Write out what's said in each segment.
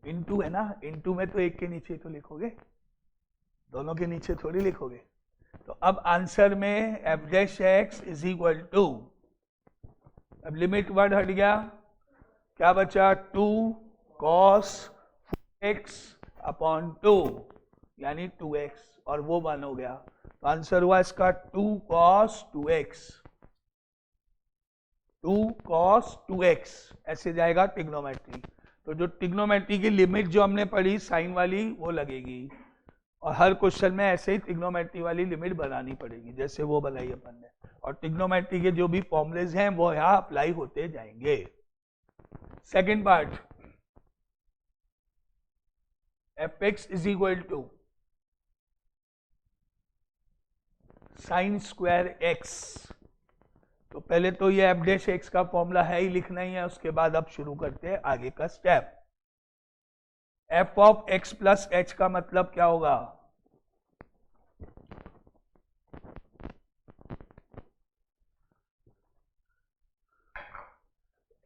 Into है ना, into में तो एक के नीचे तो लिखोगे, दोनों के नीचे थोड़ी लिखोगे। तो अब आंसर में f dash x is equal to, अब लिमिट वर्ड हट गया, क्या बचा, 2 cos x अपॉन 2 यानी 2x, और वो 1 हो गया। तो आंसर हुआ इसका 2 cos 2x, 2 cos 2x ऐसे जाएगा ट्रिग्नोमेट्री। तो जो ट्रिग्नोमेट्री की लिमिट जो हमने पढ़ी साइन वाली वो लगेगी, और हर क्वेश्चन में ऐसे ही ट्रिग्नोमेट्री वाली लिमिट बनानी पड़ेगी जैसे वो बनाई अपन ने, और ट्रिग्नोमेट्री के जो भी फॉर्मुलेज हैं वो यहाँ अप्लाई होते जाएंगे। Second part, F x is equal to sine square x. तो पहले तो ये एफ डैश एक्स का फॉर्मूला है ही, लिखना ही है, उसके बाद अब शुरू करते हैं आगे का step. F of x plus H का मतलब क्या होगा,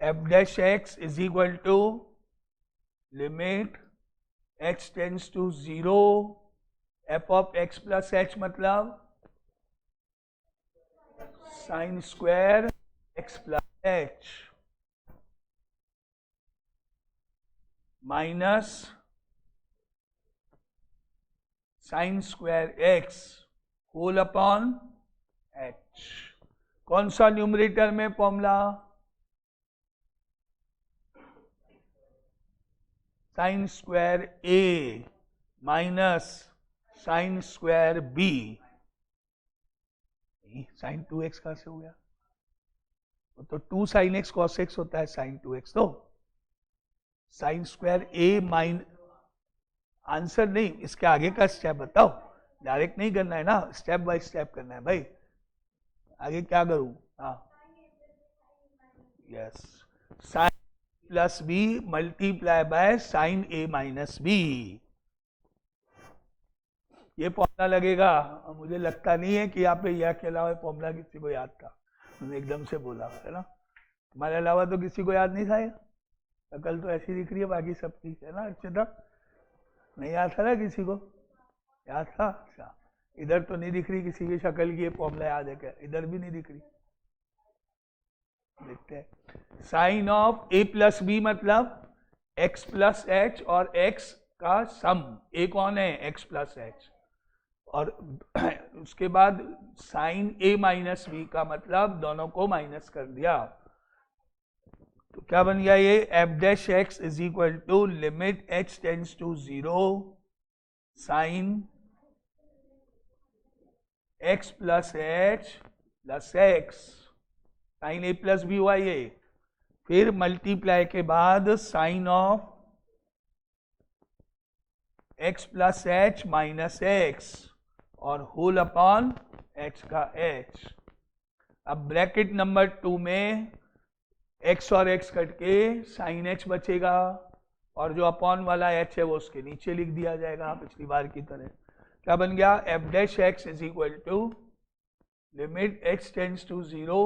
F dash x is equal to limit H tends to 0, F of x plus H मतलब sine square X plus H minus sine square X whole upon H. कौन सा numerator में formula, sine square A minus sine square B, sine 2x कहां से हो गया, तो 2 sine x cos x होता है साइन 2x, तो साइन स्क्वायर ए माइन, आंसर नहीं, इसके आगे का स्टेप बताओ, डायरेक्ट नहीं करना है ना, स्टेप बाय स्टेप करना है भाई। आगे क्या करूं, हाँ yes, sine plus b multiply by sine a minus b, ये फॉर्मूला लगेगा। मुझे लगता नहीं है कि यहाँ पे यह के अलावा फॉर्मूला किसी को याद था, मैंने एकदम से बोला है ना, तुम्हारे अलावा तो किसी को याद नहीं था ये, शक्ल तो ऐसी दिख रही है, बाकी सब ठीक है ना, अच्छे तक नहीं याद था ना किसी को, याद था, अच्छा इधर तो नहीं दिख रही किसी की शक्ल की ये फॉर्मूला याद है क्या, इधर भी नहीं दिख रही, देखते हैं। Sine of a plus b मतलब एक्स प्लस एच और एक्स का सम, ए कौन है, एक्स प्लस एच, और उसके बाद साइन ए माइनस बी का मतलब दोनों को माइनस कर दिया, तो क्या बन गया ये, F dash x is equal to limit H tends to 0 sine x plus H plus x, sine a plus b हुआ ये, फिर मल्टीप्लाई के बाद sine of x plus H minus x और होल अपॉन एच का h. अब bracket number 2 में x और x कट के साइन एच बचेगा, और जो अपॉन वाला h है वो उसके नीचे लिख दिया जाएगा पिछली बार की तरह। क्या बन गया, f dash x is equal to limit x tends to 0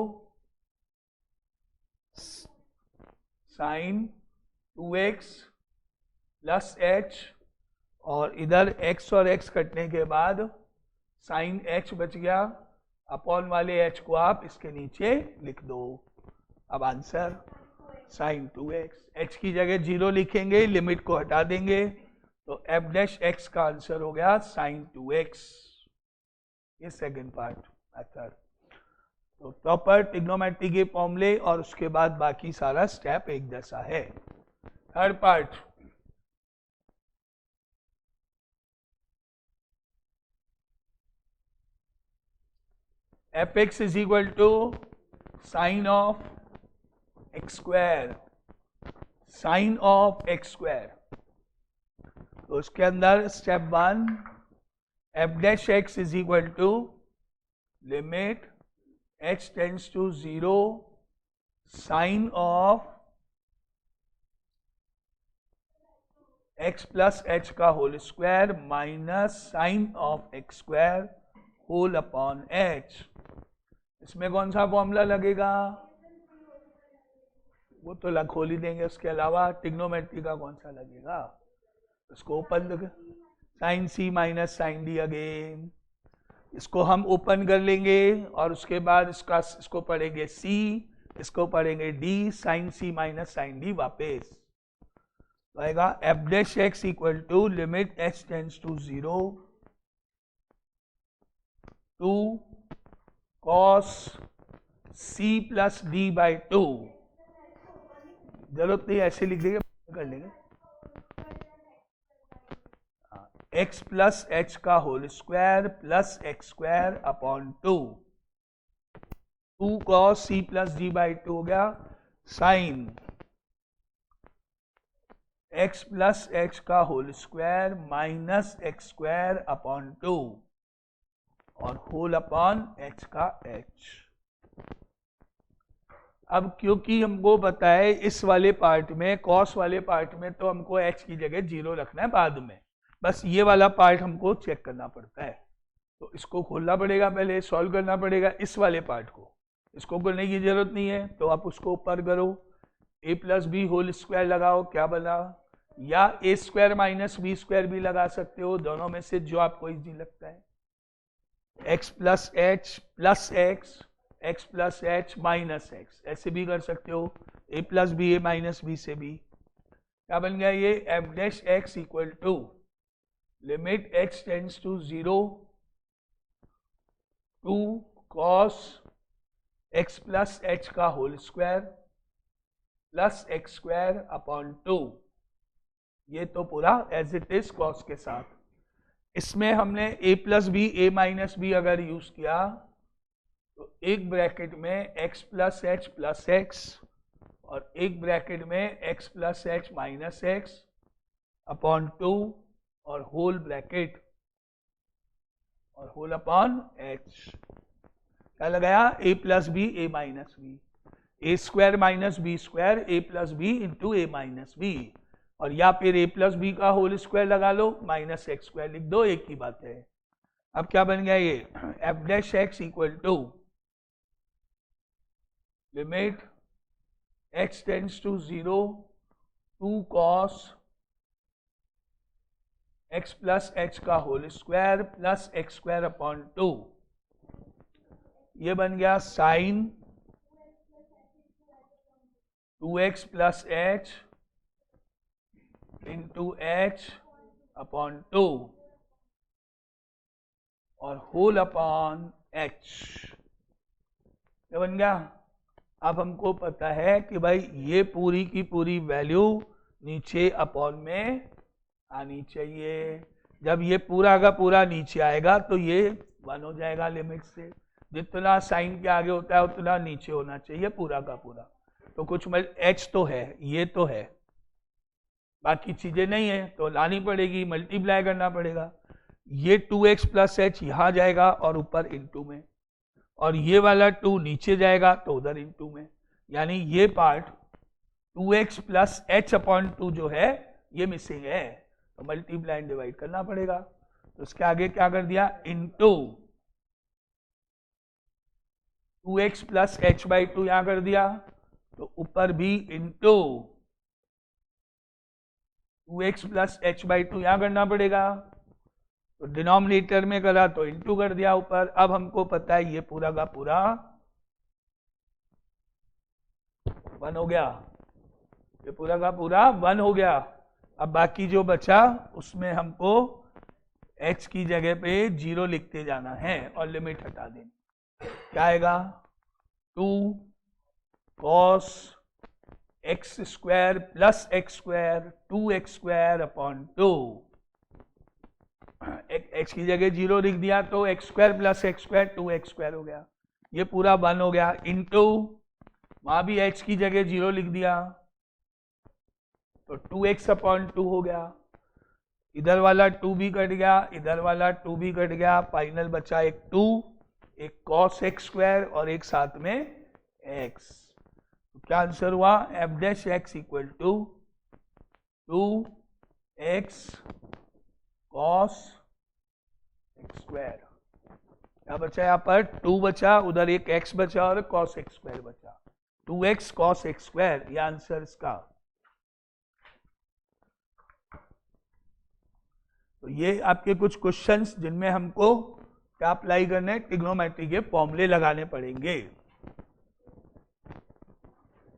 sine 2x plus h, और इधर x और x कटने के बाद साइन h बच गया, अपॉन वाले h को आप इसके नीचे लिख दो। अब आंसर साइन 2x, h की जगह 0 लिखेंगे, लिमिट को हटा देंगे, तो एफ डैश एक्स का आंसर हो गया साइन 2x। ये सेकेंड पार्ट मेथड, तो प्रॉपर ट्रिग्नोमेट्री के फॉर्मूले और उसके बाद बाकी सारा स्टेप एक जैसा है। Third part, F x is equal to sine of X square, sine of X square, तो उसके अंदर step 1 F dash x is equal to limit h tends to 0 sine of x plus H का whole square minus sine of X square whole upon h। इसमें कौन सा formula लगेगा, वो तो खोल ही देंगे, उसके अलावा ट्रिग्नोमेट्री का कौन सा लगेगा, इसको open, sign c minus sine D again, इसको हम ओपन कर लेंगे और उसके बाद इसको पढ़ेंगे सी, इसको पढ़ेंगे d, sine c minus sine d वापस तो आएगा f dash x equal to limit H tends to 0 two cos c plus d by 2, जरूरत नहीं ऐसे लिख देंगे, कर लेंगे, एक्स प्लस एच का whole square plus x square upon 2 cos c plus d by 2 हो गया, साइन एक्स प्लस एच का whole square minus x square upon 2 और होल अपॉन एच का एच। अब क्योंकि हमको पता है इस वाले पार्ट में, कॉस वाले पार्ट में तो हमको एच की जगह 0 रखना है बाद में, बस ये वाला पार्ट हमको चेक करना पड़ता है, तो इसको खोलना पड़ेगा, पहले सॉल्व करना पड़ेगा इस वाले पार्ट को, इसको करने की जरूरत नहीं है तो आप उसको ऊपर करो, a plus b whole square लगाओ, क्या बना, या a square minus b square भी लगा सकते हो, दोनों में से जो आपको इजी लगता है, X plus H plus X, X plus H minus X, ऐसे भी कर सकते हो, A plus B A minus B से भी, क्या बन गया ये, F dash x equal to limit H tends to 0 two cos X plus H का whole square plus x square upon 2, ये तो पूरा एज इट इज कॉस के साथ। इसमें हमने a plus B A minus b अगर यूज किया तो एक ब्रैकेट में x plus H plus x और एक ब्रैकेट में x plus H minus x upon 2 और होल ब्रैकेट और होल अपॉन h, क्या लगाया, a plus B A minus b, a square minus b square, a plus b into a minus b, और या फिर a प्लस बी का whole square लगा लो, minus x square लिख दो, एक ही बात है। अब क्या बन गया ये, F dash x equal to limit x tends to 0 two cos x plus H का whole square plus x square upon 2, ये बन गया sine 2x plus H into H upon 2 और होल अपॉन एच, क्या बन गया। अब हमको पता है कि भाई ये पूरी की पूरी वैल्यू नीचे अपॉन में आनी चाहिए, जब ये पूरा का पूरा नीचे आएगा तो ये 1 हो जाएगा, लिमिट से जितना साइन के आगे होता है उतना नीचे होना चाहिए पूरा का पूरा, तो कुछ एच तो है, ये तो है, बाकी चीजें नहीं है तो लानी पड़ेगी, मल्टीप्लाई करना पड़ेगा, ये 2x प्लस एच यहाँ जाएगा और ऊपर इंटू में, और ये वाला 2 नीचे जाएगा तो उधर इंटू में, यानी ये part 2x plus h upon 2 जो है ये मिसिंग है, तो मल्टीप्लाई डिवाइड करना पड़ेगा, तो उसके आगे क्या कर दिया, into 2x plus H by 2 यहाँ कर दिया, तो ऊपर भी into 2x plus H by 2 यहाँ करना पड़ेगा, तो डिनोमिनेटर में करा तो इंटू कर दिया ऊपर। अब हमको पता है ये पूरा का पूरा 1 हो गया, ये पूरा का पूरा 1 हो गया। अब बाकी जो बचा उसमें हमको h की जगह पे 0 लिखते जाना है और लिमिट हटा देनी, क्या आएगा, 2 cos x square plus x square 2x square upon 2, x की जगह 0 लिख दिया तो x square plus x square 2x square हो गया, ये पूरा 1 हो गया, इंटू वहां भी h की जगह 0 लिख दिया तो 2x अपॉन 2 हो गया, इधर वाला 2 भी कट गया, इधर वाला 2 भी कट गया, फाइनल बचा एक 2, एक cos x स्क्वायर और एक साथ में x, तो क्या आंसर हुआ, f dash x equal to 2x cos x square, क्या बचा यहाँ पर 2 बचा, उधर एक x बचा और cos x स्क्वायर बचा, 2x cos x स्क्वायर, ये आंसर इसका। तो ये आपके कुछ क्वेश्चंस जिनमें हमको क्या अप्लाई करने, ट्रिग्नोमेट्री के फॉर्मूले लगाने पड़ेंगे,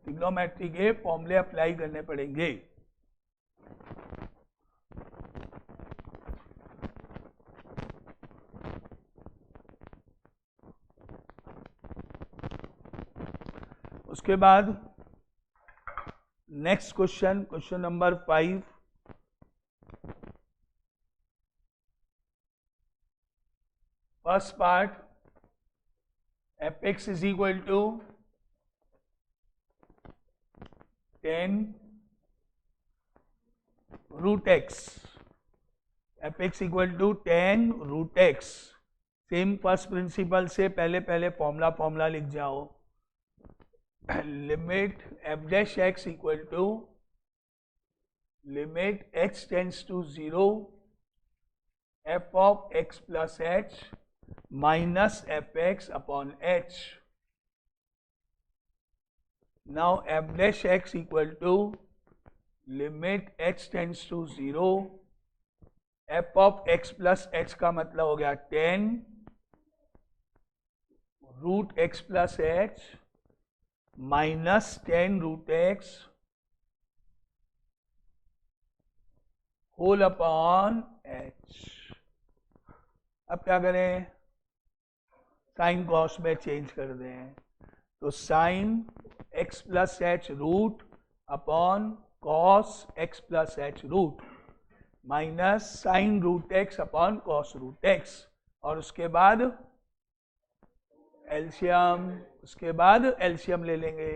ट्रिग्नोमेट्री के फॉर्मूले अप्लाई करने पड़ेंगे। उसके बाद next question, question number 5, first part, fx is equal to 10 root x, fx equal to 10 root x. Same first principle से पहले फॉर्मूला लिख जाओ। Limit f dash x equal to limit x tends to 0 f of x plus h minus fx upon h। Now f dash x equal to limit h tends to 0 f of x plus h का मतलब हो गया 10 root x plus h minus 10 root x whole upon h। अब क्या करें, sine cos में change कर दें, तो sine x plus h root upon cos x plus h root minus sine root x upon cos root x, और उसके बाद एलसीएम, उसके बाद एलसीएम ले लेंगे।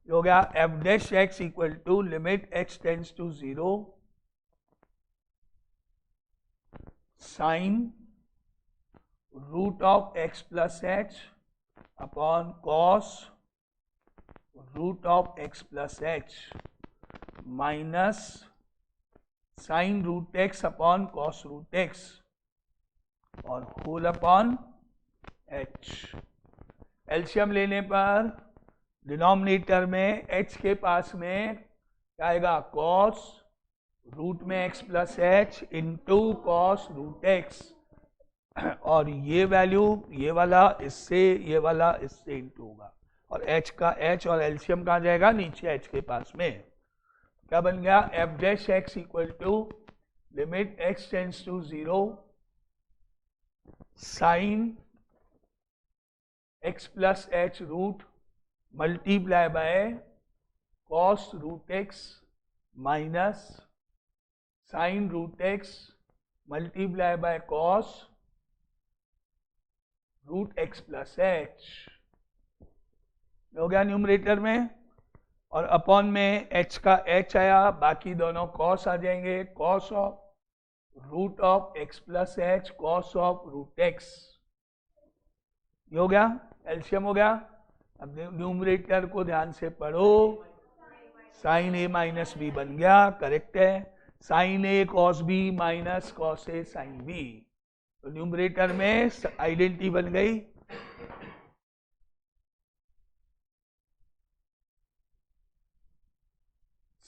जो हो गया f dash x equal to limit x tends to 0 sine root of x plus h upon cos root of x plus H minus sine root x upon cos root x और whole upon h। LCM लेने पर denominator में h के पास में क्या आएगा, cos root में x plus H into cos root x, और ये वैल्यू ये वाला इससे इंटू होगा, और h का h और एलसीएम कहाँ जाएगा, नीचे h के पास में। क्या बन गया, f dash x equal to limit x tends to 0 sine x plus h root multiply by cos root x minus sine root x multiply by cos root x plus h हो गया numerator में, और upon में h का h आया, बाकी दोनों cos आ जाएंगे, cos of root of x plus h cos of root x, ये हो गया एलसीएम हो गया। अब न्यूमरेटर को ध्यान से पढ़ो, साइन ए माइनस बी बन गया, करेक्ट है, sign A cos B minus cos A sine B, तो न्यूमरेटर में आइडेंटिटी बन गई।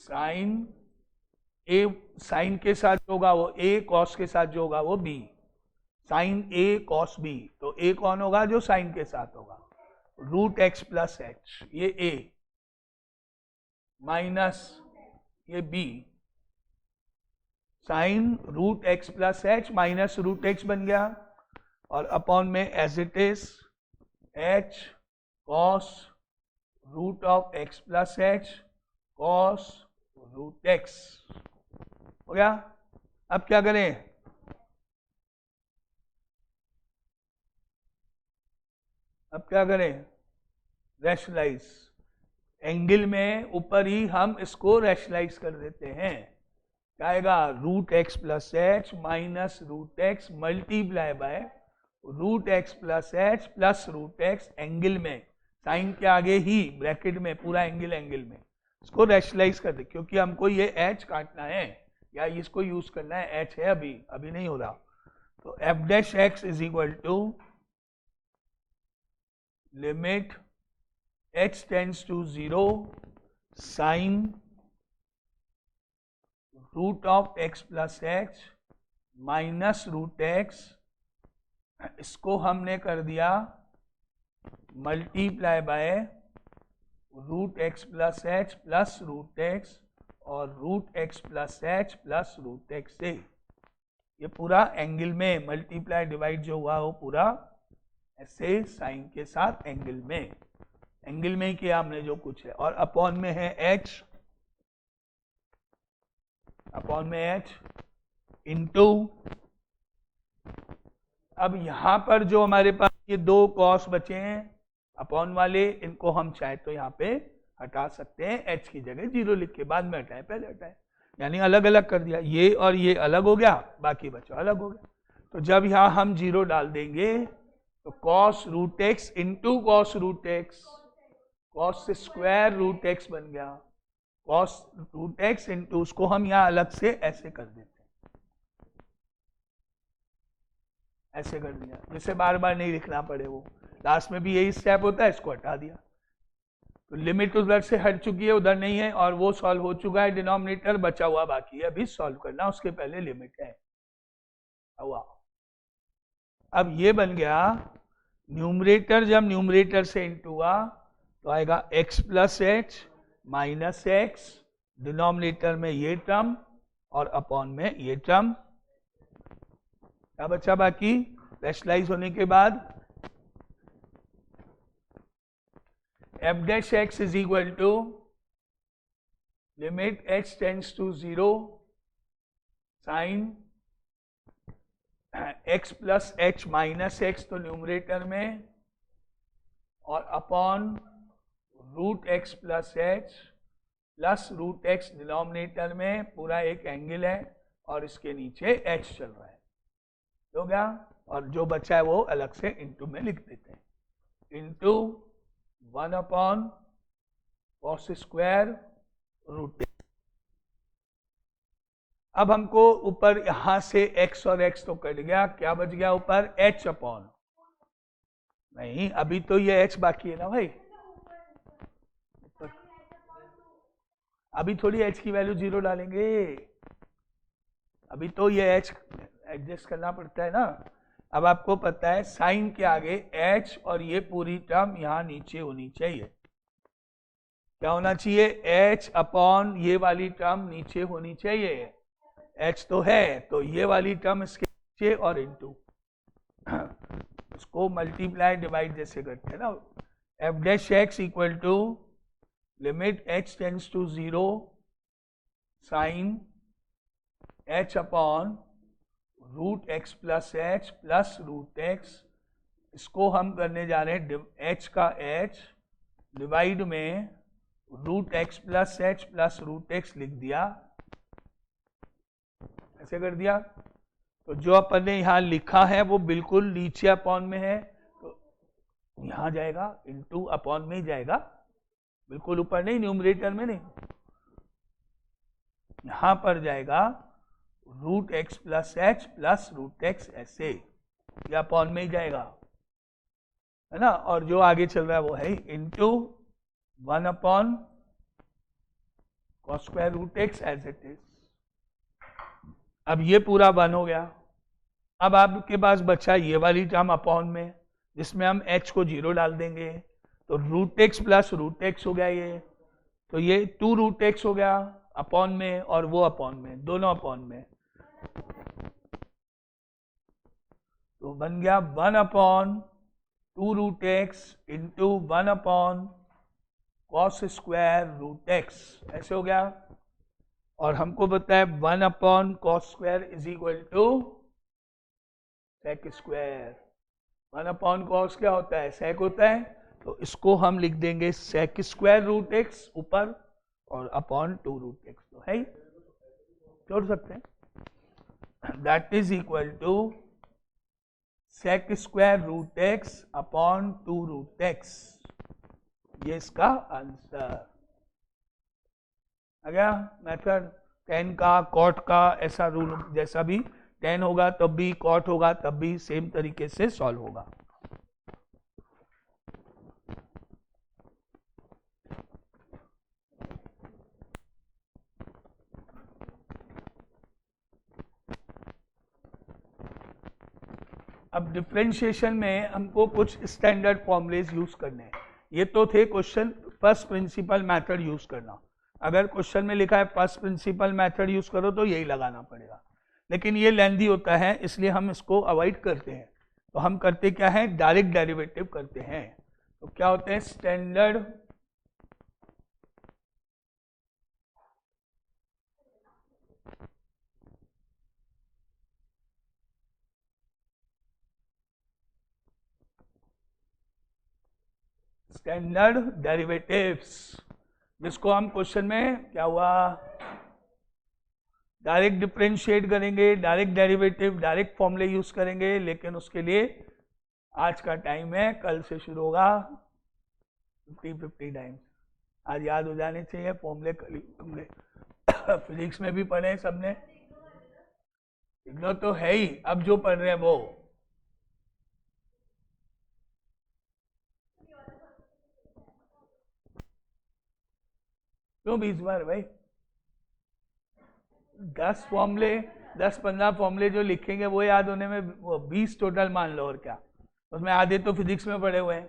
साइन ए साइन के साथ जो होगा वो ए, कॉस के साथ जो होगा वो बी, साइन ए कॉस बी, तो ए कौन होगा, जो साइन के साथ होगा, रूट एक्स प्लस एच, ये ए माइनस ये b, sine root x plus H minus root x बन गया, और अपॉन में as it is h cos root of x plus h cos root x हो गया। अब क्या करें, रैशनलाइज, एंगल में ऊपर ही हम इसको रैशनलाइज कर देते हैं, क्या आएगा, root x plus H minus root x multiply by root x plus H plus root x, angle में साइन के आगे ही ब्रैकेट में पूरा एंगल में इसको रैशनलाइज कर दे, क्योंकि हमको ये एच काटना है या इसको यूज करना है, एच है अभी नहीं हो रहा, तो F dash x is equal to limit h tends to 0 sine root of x plus H minus root x, इसको हमने कर दिया multiply by root x plus H plus root x और root x plus H plus root X से। ये पूरा angle में multiply divide जो हुआ वो पूरा ऐसे साइन के साथ एंगल में ही किया हमने जो कुछ है, और अपॉन में है एच, अपॉन में एच इंटू, अब यहां पर जो हमारे पास ये दो कॉस बचे हैं अपॉन वाले, इनको हम चाहे तो यहाँ पे हटा सकते हैं, एच की जगह 0 लिख के, बाद में हटाए पहले हटाए, यानी अलग अलग कर दिया, ये और ये अलग हो गया, बाकी बचा अलग हो गया। तो जब यहाँ हम 0 डाल देंगे तो cos root x into cos root x, cos square root x बन गया, कॉस रूट एक्स इंटू, उसको हम यहाँ अलग से ऐसे कर देते हैं, ऐसे कर दिया जिससे बार बार नहीं लिखना पड़े, वो लास्ट में भी यही स्टेप होता है, इसको हटा दिया। तो लिमिट उधर से हट चुकी है, उधर नहीं है, और वो सॉल्व हो चुका है, डिनोमिनेटर बचा हुआ बाकी है अभी सॉल्व करना, उसके पहले लिमिट है हुआ। अब ये बन गया न्यूमरेटर, जब न्यूमरेटर से इंटू हुआ तो आएगा x plus H minus x, denominator में ये टर्म और अपॉन में ये टर्म। क्या बचा बाकी रैशनलाइज होने के बाद? F dash x is equal to limit H tends to 0 sine x plus H minus x तो न्यूमरेटर में, और upon root x plus H plus root x denominator में, पूरा एक एंगल है और इसके नीचे h चल रहा है, हो गया। और जो बचा है वो अलग से इंटू में लिख देते हैं, into 1 upon cos square root. अब हमको ऊपर यहां से x और x तो कट गया, क्या बच गया ऊपर? h अपॉन, नहीं अभी तो ये h बाकी है ना भाई, अभी थोड़ी h की वैल्यू 0 डालेंगे, अभी तो ये h एडजस्ट करना पड़ता है ना। अब आपको पता है साइन के आगे h और ये पूरी टर्म यहाँ नीचे होनी चाहिए, क्या होना चाहिए? h अपॉन ये वाली टर्म नीचे होनी चाहिए, h तो है, तो ये वाली टर्म इसके नीचे और इनटू, इसको मल्टीप्लाई डिवाइड जैसे करते हैं ना। F dash x equal to limit h tends to 0 sine h upon root x plus H plus root x, इसको हम करने जा रहे हैं h का h डिवाइड में root x plus H plus root x लिख दिया, ऐसे कर दिया। तो जो अपन ने यहाँ लिखा है वो बिल्कुल नीचे अपॉन में है, तो यहाँ जाएगा इनटू अपॉन में ही जाएगा, बिल्कुल ऊपर नहीं, न्यूमरेटर में नहीं, यहाँ पर जाएगा root x plus H plus root x, ऐसे या अपॉन में ही जाएगा, है ना। और जो आगे चल रहा है वो है into 1 upon cos square root x as it is. अब ये पूरा 1 हो गया। अब आपके पास बचा ये वाली टर्म अपॉन में, जिसमें हम h को 0 डाल देंगे, तो root x plus root x हो गया ये, तो ये 2 रूट एक्स हो गया अपॉन में, और वो अपॉन में, दोनों अपॉन में, तो बन गया 1 upon 2 root x into 1 upon cos square root x, ऐसे हो गया। और हमको पता है 1 upon cos square is equal to sec square, 1 upon cos क्या होता है? सेक होता है, तो इसको हम लिख देंगे सेक स्क्वायर रूट एक्स ऊपर, और अपॉन 2 रूट एक्स, तो है ही, जोड़ सकते हैं, that is equal to sec square root x upon 2 root x, ये इसका आंसर आ गया। मेथड tan का cot का ऐसा रूल, जैसा भी tan होगा तब भी cot होगा तब भी सेम तरीके से सॉल्व होगा। अब डिफरेंशिएशन में हमको कुछ स्टैंडर्ड फॉर्मूलेज यूज करने हैं। ये तो थे question first principle method use करना। अगर क्वेश्चन में लिखा है फर्स्ट प्रिंसिपल मेथड यूज करो तो यही लगाना पड़ेगा, लेकिन ये लेंथी होता है इसलिए हम इसको अवॉइड करते हैं। तो हम करते क्या है, डायरेक्ट डेरिवेटिव करते हैं। तो क्या होते हैं, स्टैंडर्ड डेरिवेटिव्स, जिसको हम क्वेश्चन में क्या हुआ, डायरेक्ट डिफरेंशिएट करेंगे, डायरेक्ट डेरिवेटिव, डायरेक्ट फॉर्मूले यूज करेंगे। लेकिन उसके लिए आज का टाइम है, कल से शुरू होगा 50 टाइम्स। आज याद हो जाने चाहिए फॉर्मूले। तुमने फिजिक्स में भी पढ़े सबने, इग्नो तो है ही, अब जो पढ़ रहे हैं वो। क्यों 20 बार भाई, 10 फॉर्मूले, 10-15 फॉर्मूले जो लिखेंगे वो याद होने में 20 टोटल मान लो, और क्या। उसमें आधे तो फिजिक्स में पढ़े हुए हैं।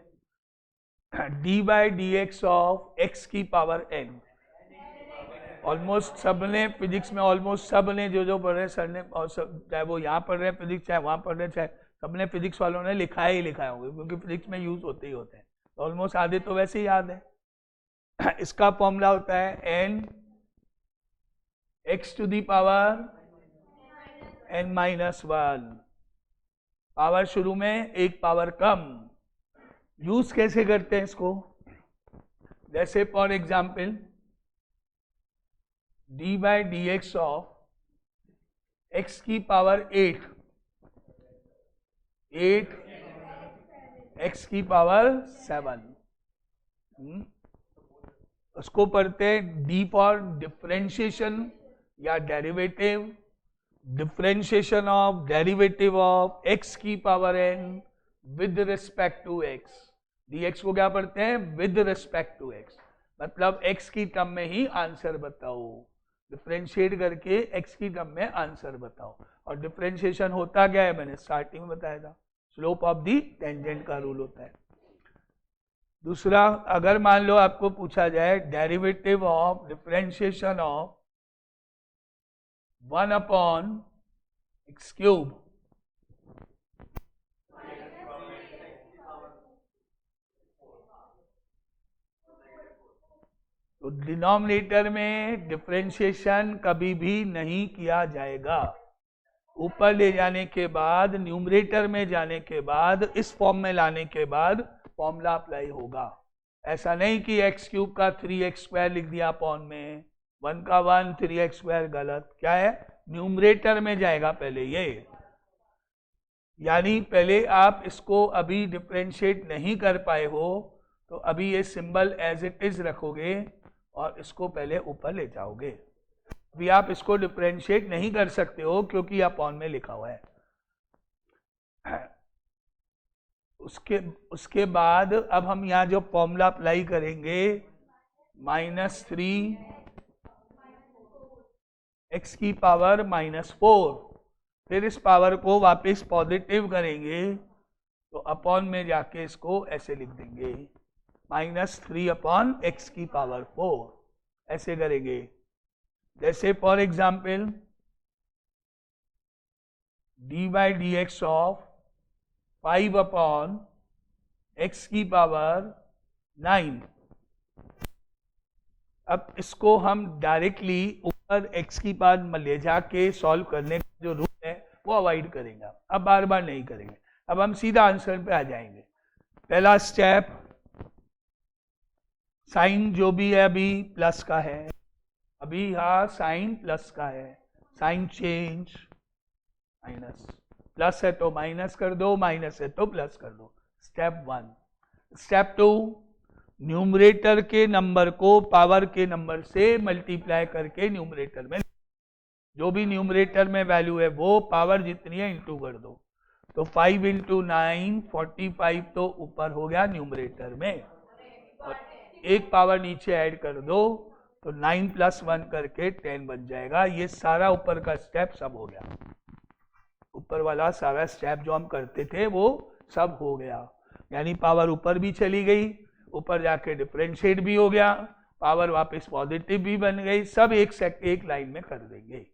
d/dx ऑफ x की पावर n, ऑलमोस्ट सब ने फिजिक्स में, ऑलमोस्ट सब ने जो पढ़ रहे हैं सर ने, और सब चाहे वो यहाँ पढ़ रहे हैं फिजिक्स, चाहे वहाँ पढ़ रहे हैं, चाहे सबने फिजिक्स वालों ने लिखा ही लिखा होगा, क्योंकि फिजिक्स में यूज होते ही होते हैं। तो ऑलमोस्ट आधे तो वैसे ही याद है। इसका फॉर्मूला होता है n x to the power n-1, power शुरू में, एक पावर कम। यूज कैसे करते हैं इसको, जैसे for example d/dx of x की पावर 8 x की पावर 7, उसको पढ़ते हैं d फॉर डिफरेंशिएशन या derivative, differentiation of derivative of x की power n with respect to x। dx को क्या पढ़ते हैं, विद रिस्पेक्ट टू x, मतलब x की टर्म में ही आंसर बताओ। डिफरेंशिएट करके x की टर्म में आंसर बताओ। और डिफरेंशिएशन होता क्या है, मैंने स्टार्टिंग में बताया था, स्लोप ऑफ दी टेंजेंट का रूल होता है। दूसरा, अगर मान लो आपको पूछा जाए derivative of differentiation of 1/x³, तो डिनोमिनेटर में डिफरेंशिएशन कभी भी नहीं किया जाएगा। ऊपर ले जाने के बाद, न्यूमरेटर में जाने के बाद, इस फॉर्म में लाने के बाद फॉर्मूला अप्लाई होगा। ऐसा नहीं कि x³ का 3x² लिख दिया अपॉन में, 1 का 1, 3x², गलत। क्या है, न्यूमरेटर में जाएगा पहले ये, यानी पहले आप इसको अभी डिफरेंशिएट नहीं कर पाए हो, तो अभी ये सिंबल एज इट इज रखोगे और इसको पहले ऊपर ले जाओगे। अभी आप इसको डिफरेंशिएट नहीं कर सकते हो क्योंकि अपॉन में लिखा हुआ है। उसके बाद अब हम यहाँ जो फॉर्मूला अप्लाई करेंगे, -3 x की पावर -4, फिर इस पावर को वापस पॉजिटिव करेंगे तो अपॉन में जाके इसको ऐसे लिख देंगे, -3/x की पावर 4, ऐसे करेंगे। जैसे for example d/dx of 5/x की पावर 9। अब इसको हम डायरेक्टली ऊपर x की पावर ले जाके सॉल्व करने का जो रूल है वो अवॉइड करेंगे, अब बार बार नहीं करेंगे। अब हम सीधा आंसर पे आ जाएंगे। पहला स्टेप, साइन जो भी है अभी प्लस का है, अभी यहाँ साइन प्लस का है, साइन चेंज, माइनस, प्लस है तो माइनस कर दो, माइनस है तो प्लस कर दो। स्टेप 1। स्टेप 2, न्यूमरेटर के नंबर को पावर के नंबर से मल्टीप्लाई करके न्यूमरेटर में, जो भी न्यूमरेटर में वैल्यू है वो पावर जितनी है इंटू कर दो। तो 5 × 9 45 तो ऊपर हो गया न्यूमरेटर में, और एक पावर नीचे ऐड कर दो तो 9 + 1 करके 10 बन जाएगा। ये सारा ऊपर का स्टेप सब हो गया। ऊपर वाला सारा स्टेप जो हम करते थे वो सब हो गया, यानी पावर ऊपर भी चली गई, ऊपर जाके डिफरेंशिएट भी हो गया, पावर वापस पॉजिटिव भी बन गई, सब एक लाइन में कर देंगे।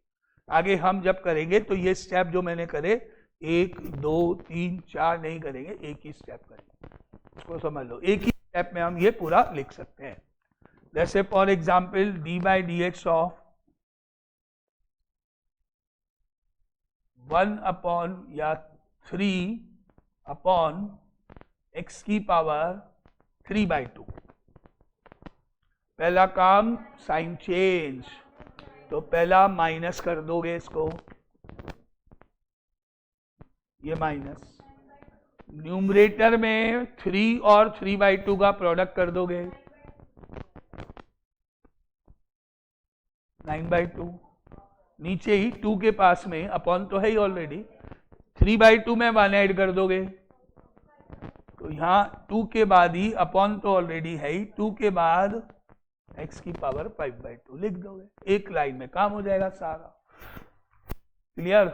आगे हम जब करेंगे तो ये स्टेप जो मैंने करे 1 2 3 4 नहीं करेंगे, एक ही स्टेप करेंगे, इसको समझ लो। एक ही स्टेप में हम ये पूरा लिख सकते हैं। जैसे for example D by d x of 1 upon या 3 अपॉन x की पावर 3/2। पहला काम साइन चेंज, तो पहला माइनस कर दोगे इसको, ये माइनस, न्यूमरेटर में 3 और 3/2 का प्रोडक्ट कर दोगे 9/2, नीचे ही 2 के पास में अपॉन तो है ही ऑलरेडी, 3/2 में 1 ऐड कर दोगे, तो यहाँ 2 के बाद ही अपॉन तो ऑलरेडी है ही, 2 के बाद x की पावर 5/2 लिख दोगे, एक लाइन में काम हो जाएगा सारा। क्लियर?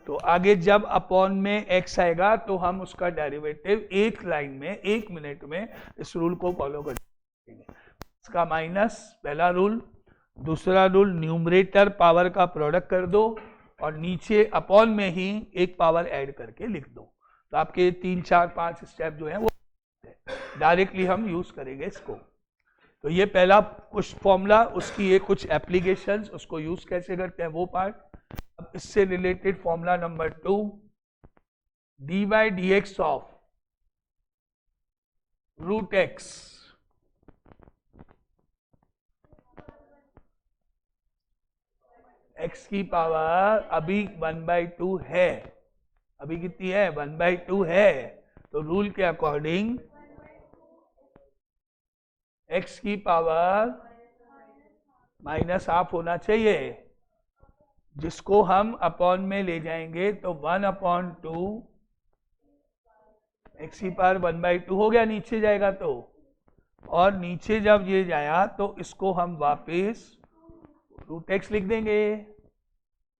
तो आगे जब अपॉन में x आएगा तो हम उसका डेरिवेटिव एक लाइन में 1 मिनट में इस रूल को फॉलो करेंगे। इसका माइनस पहला रूल, दूसरा रूल न्यूमरेटर पावर का प्रोडक्ट कर दो और नीचे अपॉन में ही एक पावर ऐड करके लिख दो। तो आपके 3 4 5 स्टेप जो हैं वो डायरेक्टली हम यूज करेंगे इसको। तो ये पहला कुछ फॉर्मूला, उसकी ये कुछ एप्लीकेशंस, उसको यूज कैसे करते हैं वो पार्ट। अब इससे related formula number 2, d by d x of root x x की पावर अभी 1/2 है, अभी कितनी है 1/2 है, तो रूल के अकॉर्डिंग x की पावर -1/2 होना चाहिए, जिसको हम अपॉन में ले जाएंगे तो 1/2 x की पावर 1/2 हो गया, नीचे जाएगा तो, और नीचे जब ये जाया तो इसको हम वापस रूट एक्स लिख देंगे।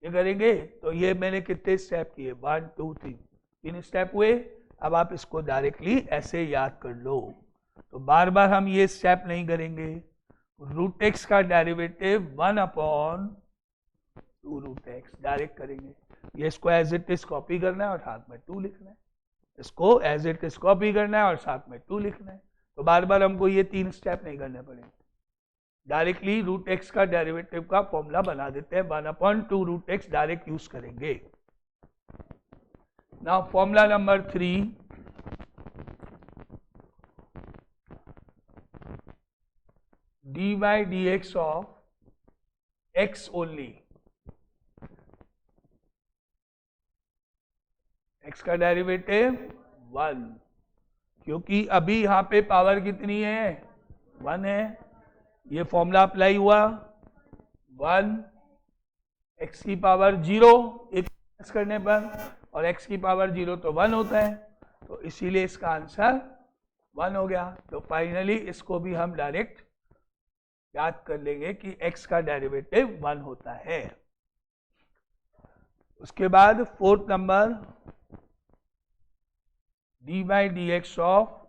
ये करेंगे तो ये मैंने कितने स्टेप किए 1 2 3 स्टेप हुए। अब आप इसको डायरेक्टली ऐसे याद कर लो, तो बार बार हम ये स्टेप नहीं करेंगे। रूट एक्स का डेरिवेटिव 1/2 रूट एक्स डायरेक्ट करेंगे। ये इसको एज इट इज कॉपी करना है और साथ में 2 लिखना है, इसको एज इट इज कॉपी करना है और साथ में 2 लिखना है। तो बार बार हमको ये 3 स्टेप नहीं करने पड़ेंगे, डायरेक्टली रूट एक्स का डेरिवेटिव का फॉर्मूला बना देते हैं, 1/2 रूट एक्स डायरेक्ट यूज करेंगे। Now formula number 3, D by d x of x only, x का डेरिवेटिव 1, क्योंकि अभी यहां पे पावर कितनी है 1 है, ये फॉर्मूला अप्लाई हुआ 1 x की पावर 0 एक करने पर, और x की पावर 0 तो 1 होता है, तो इसीलिए इसका आंसर 1 हो गया। तो फाइनली इसको भी हम डायरेक्ट याद कर लेंगे कि x का डेरिवेटिव 1 होता है। उसके बाद 4th number, D by d x of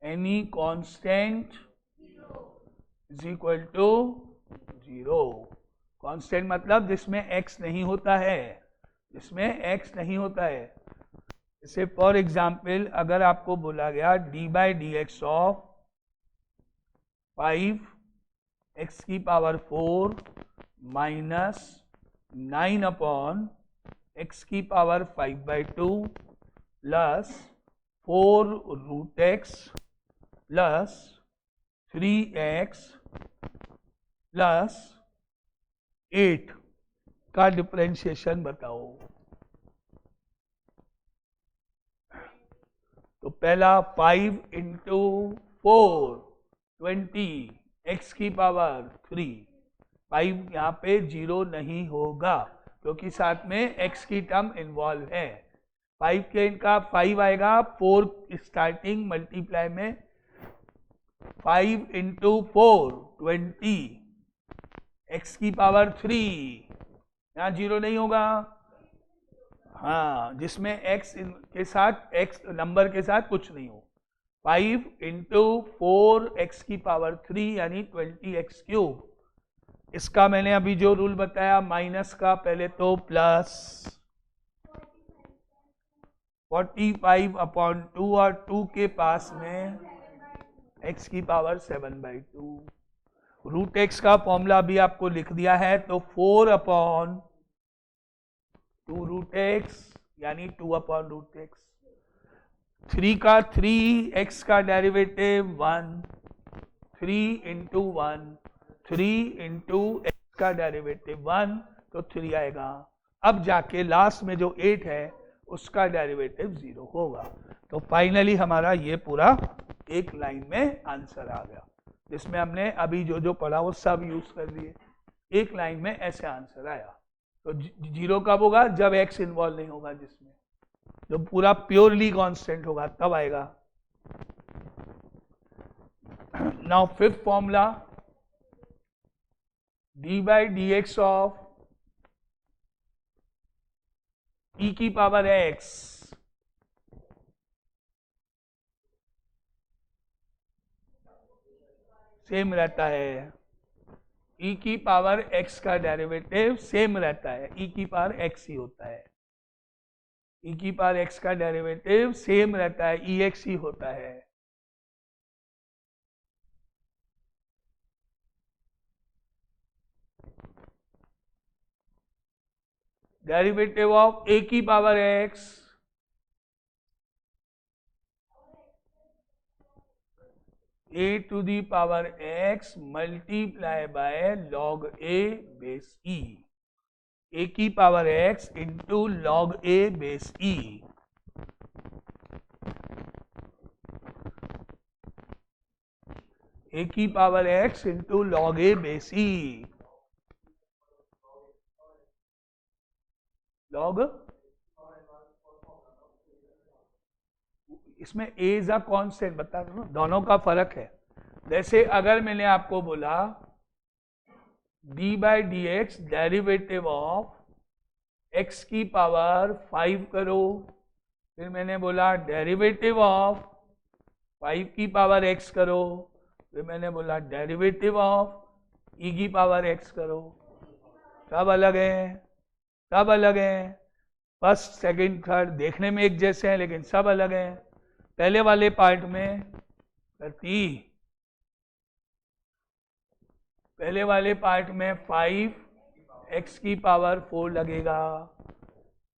any constant is equal to 0। Constant मतलब जिसमें x नहीं होता है, जिसमें x नहीं होता है। जैसे फॉर एग्जाम्पल अगर आपको बोला गया d by d x of 5 x की पावर 4 माइनस 9 अपॉन x की power 5/2 plus 4 root x plus 3x plus 8 का डिफरेंशिएशन बताओ। तो पहला 5 इंटू 4 20 x की पावर 3, 5 यहाँ पे 0 नहीं होगा क्योंकि साथ में x की टर्म इन्वॉल्व है। 5 के इनका 5 आएगा, 4 स्टार्टिंग मल्टीप्लाई में 5 इंटू 4 20 x की पावर 3 यहाँ 0 नहीं होगा। हाँ, जिसमें x के साथ x नंबर के साथ कुछ नहीं हो। 5 इंटू 4x की पावर 3 यानी 20x क्यूब। इसका मैंने अभी जो रूल बताया माइनस का, पहले तो प्लस 45/2 और 2 के पास में x की पावर 7/2। रूट x का फॉर्मूला भी आपको लिख दिया है, तो 4/2 रूट x यानी 2/√x। 3 का 3x का डेरिवेटिव 1, 3 इंटू 1, 3 इंटू x का डेरिवेटिव 1, तो 3 आएगा। अब जाके लास्ट में जो 8 है उसका डेरिवेटिव 0 होगा। तो फाइनली हमारा ये पूरा एक लाइन में आंसर आ गया, जिसमें हमने अभी जो जो पढ़ा वो सब यूज कर लिए। एक लाइन में ऐसे आंसर आया। तो 0 कब होगा? जब x इन्वॉल्व नहीं होगा, जिसमें जो पूरा प्योरली कांस्टेंट होगा तब आएगा। Now fifth formula, d/dx of e की पावर x सेम रहता है। e की पावर x का डेरिवेटिव सेम रहता है, e की पावर x ही होता है। e की पावर x का डेरिवेटिव सेम रहता है, ex ही होता है। डेरिवेटिव ऑफ a की power x a to the power x multiply by log a base e। a की power x into log a base e। a की power x into log a base e। log इसमें a is a constant, बता दो दोनों का फर्क है। जैसे अगर मैंने आपको बोला d/dx डेरिवेटिव ऑफ x की पावर 5 करो, फिर मैंने बोला डेरिवेटिव ऑफ 5 की पावर x करो, फिर मैंने बोला डेरिवेटिव ऑफ e की पावर x करो, सब अलग है, सब अलग है। फर्स्ट सेकंड थर्ड देखने में एक जैसे हैं लेकिन सब अलग हैं। पहले वाले पार्ट में पहले वाले पार्ट में 5x की पावर 4 लगेगा,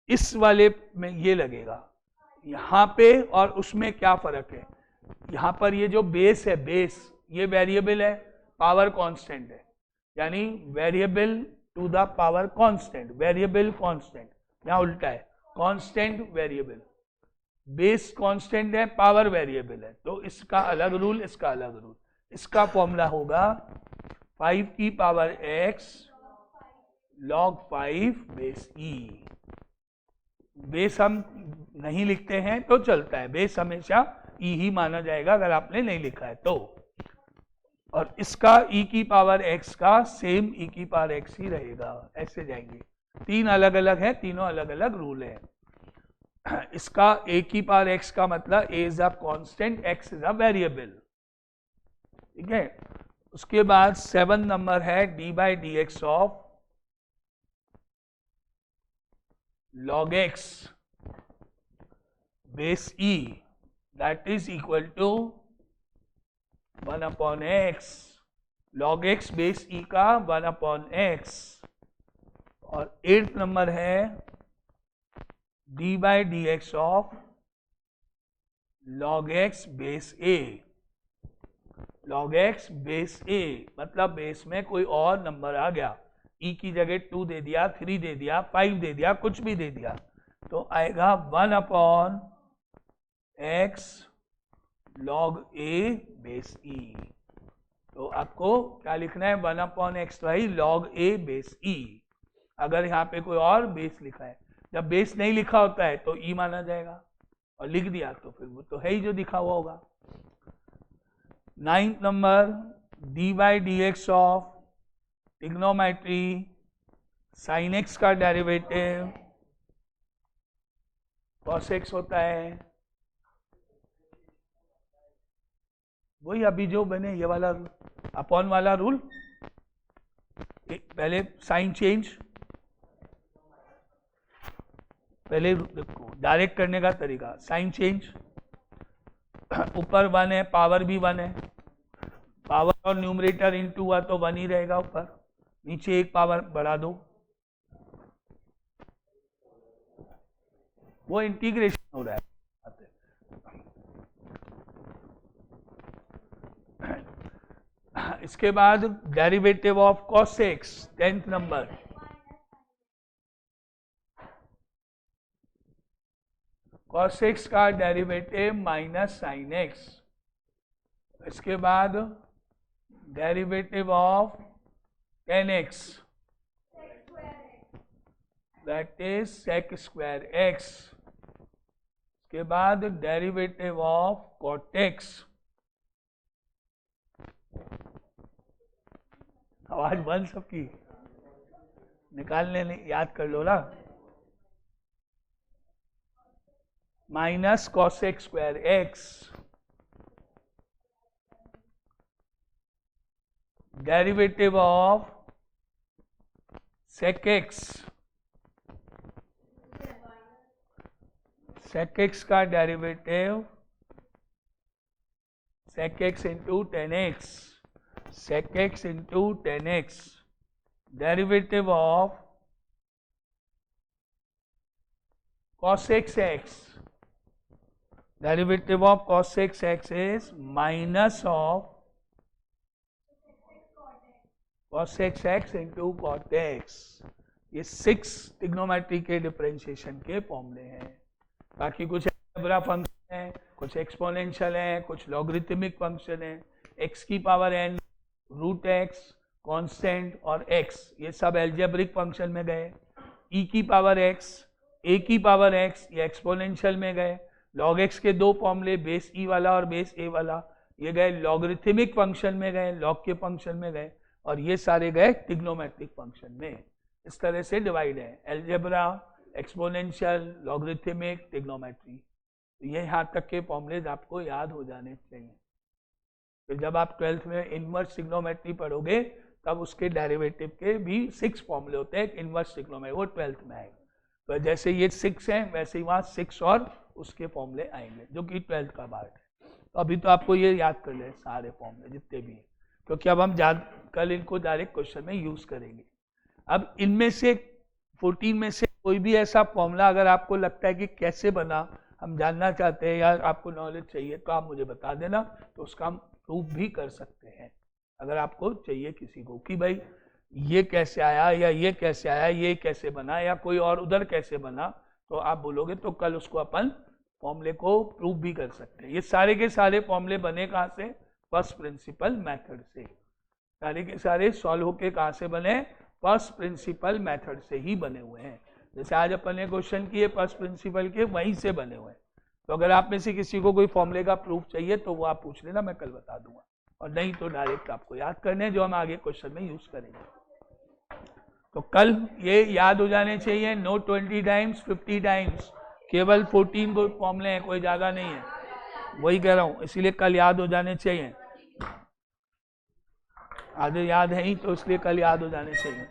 इस वाले में ये लगेगा। यहाँ पे और उसमें क्या फर्क है? यहाँ पर ये जो बेस है, बेस ये वेरिएबल है, पावर कांस्टेंट है, यानी variable to the power constant, variable constant. यहाँ उल्टा है, कांस्टेंट वेरिएबल। बेस कांस्टेंट है, पावर वेरिएबल है, तो इसका अलग रूल, इसका अलग रूल। इसका फॉर्मूला होगा 5 की power x log 5 base e। Base हम नहीं लिखते हैं तो चलता है, बेस हमेशा e ही माना जाएगा अगर आपने नहीं लिखा है तो। और इसका e की पावर x का सेम e की पावर x ही रहेगा, ऐसे जाएंगे। तीन अलग अलग है, तीनों अलग अलग रूल है। इसका a की पावर x का मतलब a is a constant, x is a variable, ठीक है। उसके बाद 7 नंबर है d/dx of log x base e that is equal to 1/x। log x base e का 1/x। और 8th नंबर है d/dx of log x base a। log x base a मतलब base में कोई और नंबर आ गया, e की जगह 2 दे दिया, 3 दे दिया, 5 दे दिया, कुछ भी दे दिया, तो आएगा 1/x log a base e। तो आपको क्या लिखना है? 1/x log a base e। अगर यहाँ पे कोई और बेस लिखा है, जब बेस नहीं लिखा होता है तो e माना जाएगा, और लिख दिया तो फिर वो तो है ही जो दिखा हुआ होगा। 9th number d/dx of trigonometry sine x का डेरिवेटिव कॉस एक्स होता है, वही अभी जो बने ये वाला अपॉन वाला रूल। पहले साइन चेंज, पहले डायरेक्ट करने का तरीका, साइन चेंज, ऊपर 1 है, पावर भी 1 है, पावर और न्यूमरेटर इनटू हुआ तो 1 ही रहेगा, ऊपर नीचे एक पावर बढ़ा दो, वो इंटीग्रेशन हो रहा है। इसके बाद derivative of cos x, 10th number, cos x का डेरिवेटिव माइनस साइन एक्स। इसके बाद derivative of tan x, that is sec square x. इसके बाद डेरिवेटिव ऑफ कॉट एक्स, आवाज बंद सबकी, निकालने नहीं, याद कर लो ना, minus cos X square X, derivative of sec X, sec X का derivative sec X into tan X, sec x into 10x, derivative of cos x, derivative of cos x is minus of cos x into cot x। ये 6 trigonometry के differentiation के फॉर्मूले हैं। बाकी कुछ algebra function है, कुछ एक्सपोनेंशियल है, कुछ लॉगरिथमिक फंक्शन है, x की power n, root x, constant और x, ये सब एल्जेब्रिक फंक्शन में गए। e की पावर x, a की पावर x, ये एक्सपोनेंशियल में गए। log x के दो फॉर्मूले, बेस e वाला और बेस a वाला, ये गए लॉगरिथमिक फंक्शन में गए, log के फंक्शन में गए, और ये सारे गए ट्रिग्नोमेट्रिक फंक्शन में। इस तरह से डिवाइड है, एल्जेब्रा, एक्सपोनेंशियल, लॉगरिथमिक, ट्रिग्नोमेट्री। तो ये यहाँ तक के फॉर्मूलेज आपको याद हो जाने चाहिए। फिर जब आप 12th में इनवर्स ट्रिग्नोमेट्री पढ़ोगे तब उसके डेरिवेटिव के भी 6 फॉर्मूले होते हैं, इनवर्स ट्रिग्नोमेट्री, वो 12th में आएगा। तो जैसे ये 6 हैं वैसे ही वहाँ 6 और उसके फॉर्मूले आएंगे, जो कि 12th का पार्ट है। तो अभी तो आपको ये याद कर ले सारे फॉर्मूले जितने भी हैं, क्योंकि अब हम कल इनको डायरेक्ट क्वेश्चन में यूज करेंगे। अब इनमें से 14 में से कोई भी ऐसा फॉर्मूला अगर आपको लगता है कि कैसे बना, हम जानना चाहते हैं या आपको नॉलेज चाहिए, तो आप मुझे बता देना, तो उसका हम प्रूफ भी कर सकते हैं। अगर आपको चाहिए किसी को कि भाई ये कैसे आया या ये कैसे आया, ये कैसे बना, या कोई और उधर कैसे बना, तो आप बोलोगे तो कल उसको अपन फॉर्मूले को प्रूफ भी कर सकते हैं। ये सारे के सारे फॉर्मूले बने कहाँ से? फर्स्ट प्रिंसिपल मेथड से। सारे के सारे सॉल्व होके कहाँ से बने? फर्स्ट प्रिंसिपल मेथड से ही बने हुए हैं। जैसे आज अपन ने क्वेश्चन किए फर्स्ट प्रिंसिपल के, वहीं से बने हुए हैं। तो अगर आप में से किसी को कोई फॉर्मूले का प्रूफ चाहिए तो वो आप पूछ लेना, मैं कल बता दूंगा, और नहीं तो डायरेक्ट आपको याद करने जो हम आगे क्वेश्चन में यूज करेंगे। तो कल ये याद हो जाने चाहिए, नो 20 टाइम्स 50 टाइम्स, केवल 14 को फॉर्मूले हैं, कोई ज्यादा नहीं है, वही कह रहा हूँ, इसीलिए कल याद हो जाने चाहिए। आधे याद है ही तो इसलिए कल याद हो जाने चाहिए।